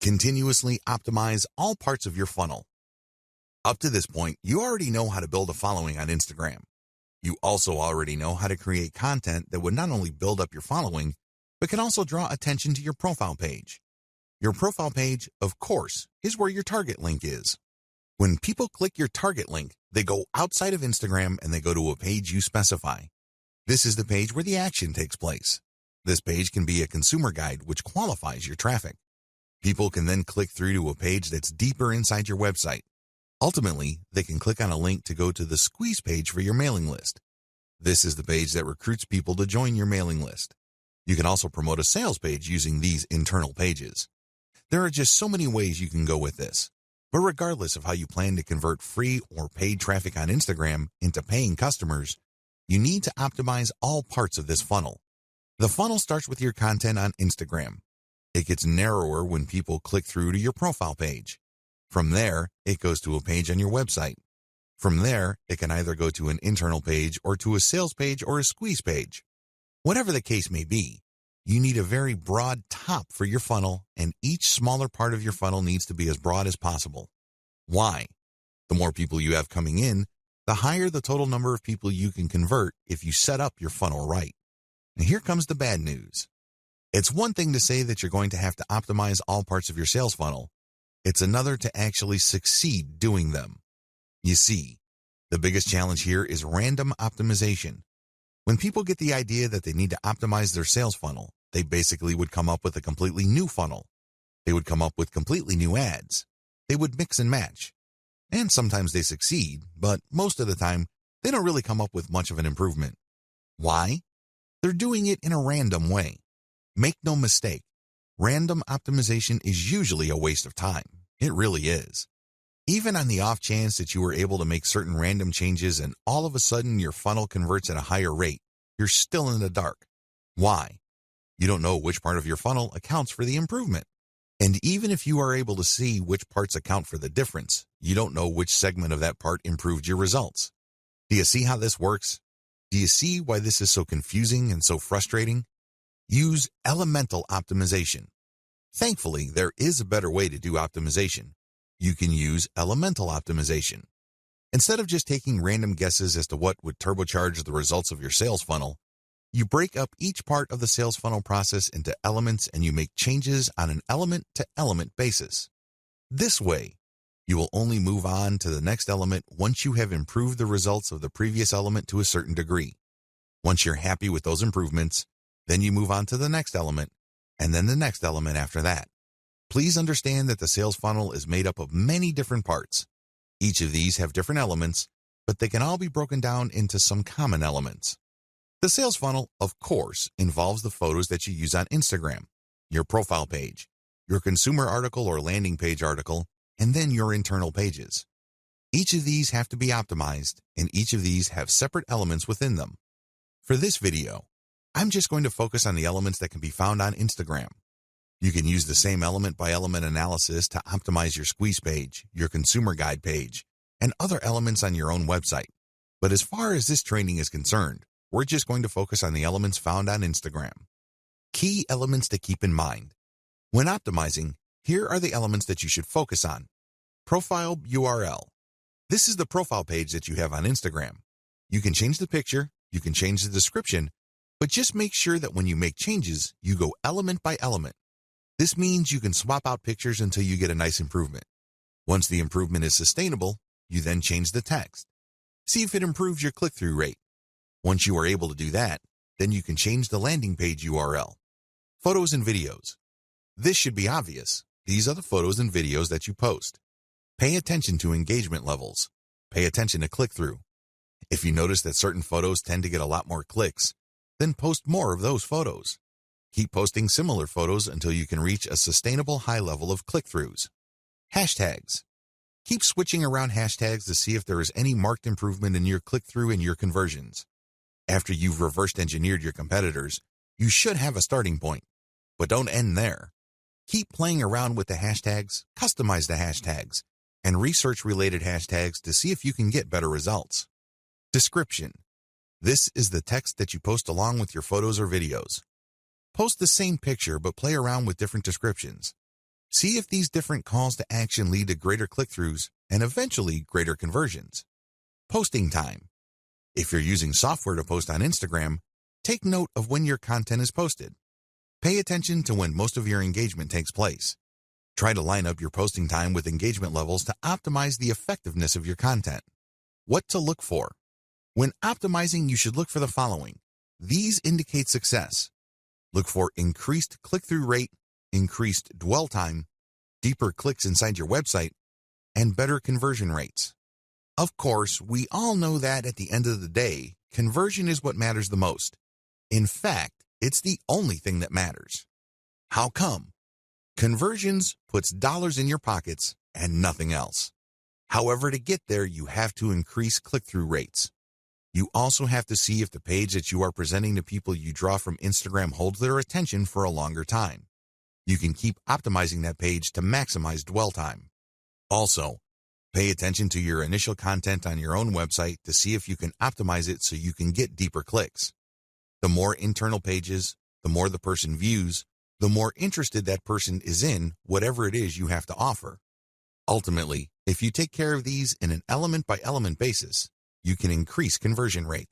Continuously optimize all parts of your funnel. Up to this point, you already know how to build a following on Instagram. You also already know how to create content that would not only build up your following, but can also draw attention to your profile page. Your profile page, of course, is where your target link is. When people click your target link, they go outside of Instagram and they go to a page you specify. This is the page where the action takes place. This page can be a consumer guide which qualifies your traffic. People can then click through to a page that's deeper inside your website. Ultimately, they can click on a link to go to the squeeze page for your mailing list. This is the page that recruits people to join your mailing list. You can also promote a sales page using these internal pages. There are just so many ways you can go with this. But regardless of how you plan to convert free or paid traffic on Instagram into paying customers, you need to optimize all parts of this funnel. The funnel starts with your content on Instagram. It gets narrower when people click through to your profile page. From there, it goes to a page on your website. From there, it can either go to an internal page or to a sales page or a squeeze page. Whatever the case may be, you need a very broad top for your funnel, and each smaller part of your funnel needs to be as broad as possible. Why? The more people you have coming in, the higher the total number of people you can convert if you set up your funnel right. And here comes the bad news. It's one thing to say that you're going to have to optimize all parts of your sales funnel. It's another to actually succeed doing them. You see, the biggest challenge here is random optimization. When people get the idea that they need to optimize their sales funnel, they basically would come up with a completely new funnel. They would come up with completely new ads. They would mix and match. And sometimes they succeed, but most of the time, they don't really come up with much of an improvement. Why? They're doing it in a random way. Make no mistake, random optimization is usually a waste of time. It really is. Even on the off chance that you were able to make certain random changes and all of a sudden your funnel converts at a higher rate, you're still in the dark. Why? You don't know which part of your funnel accounts for the improvement. And even if you are able to see which parts account for the difference, you don't know which segment of that part improved your results. Do you see how this works? Do you see why this is so confusing and so frustrating? Use elemental optimization. Thankfully, there is a better way to do optimization. You can use elemental optimization. Instead of just taking random guesses as to what would turbocharge the results of your sales funnel, you break up each part of the sales funnel process into elements and you make changes on an element-to-element basis. This way, you will only move on to the next element once you have improved the results of the previous element to a certain degree. Once you're happy with those improvements, then you move on to the next element, and then the next element after that. Please understand that the sales funnel is made up of many different parts. Each of these have different elements, but they can all be broken down into some common elements. The sales funnel, of course, involves the photos that you use on Instagram, your profile page, your consumer article or landing page article, and then your internal pages. Each of these have to be optimized, and each of these have separate elements within them. For this video, I'm just going to focus on the elements that can be found on Instagram. You can use the same element-by-element analysis to optimize your squeeze page, your consumer guide page, and other elements on your own website. But as far as this training is concerned, we're just going to focus on the elements found on Instagram. Key elements to keep in mind. When optimizing, here are the elements that you should focus on. Profile URL. This is the profile page that you have on Instagram. You can change the picture, you can change the description, but just make sure that when you make changes, you go element by element. This means you can swap out pictures until you get a nice improvement. Once the improvement is sustainable, you then change the text. See if it improves your click-through rate. Once you are able to do that, then you can change the landing page URL. Photos and videos. This should be obvious. These are the photos and videos that you post. Pay attention to engagement levels. Pay attention to click-through. If you notice that certain photos tend to get a lot more clicks, then post more of those photos. Keep posting similar photos until you can reach a sustainable high level of click-throughs. Hashtags. Keep switching around hashtags to see if there is any marked improvement in your click-through and your conversions. After you've reversed engineered your competitors, you should have a starting point. But don't end there. Keep playing around with the hashtags, customize the hashtags, and research related hashtags to see if you can get better results. Description. This is the text that you post along with your photos or videos. Post the same picture but play around with different descriptions. See if these different calls to action lead to greater click-throughs and eventually greater conversions. Posting time. If you're using software to post on Instagram, take note of when your content is posted. Pay attention to when most of your engagement takes place. Try to line up your posting time with engagement levels to optimize the effectiveness of your content. What to look for. When optimizing, you should look for the following. These indicate success. Look for increased click-through rate, increased dwell time, deeper clicks inside your website, and better conversion rates. Of course, we all know that at the end of the day, conversion is what matters the most. In fact, it's the only thing that matters. How come? Conversions puts dollars in your pockets and nothing else. However, to get there, you have to increase click-through rates. You also have to see if the page that you are presenting to people you draw from Instagram holds their attention for a longer time. You can keep optimizing that page to maximize dwell time. Also, pay attention to your initial content on your own website to see if you can optimize it so you can get deeper clicks. The more internal pages, the more the person views, the more interested that person is in whatever it is you have to offer. Ultimately, if you take care of these in an element-by-element basis, you can increase conversion rates.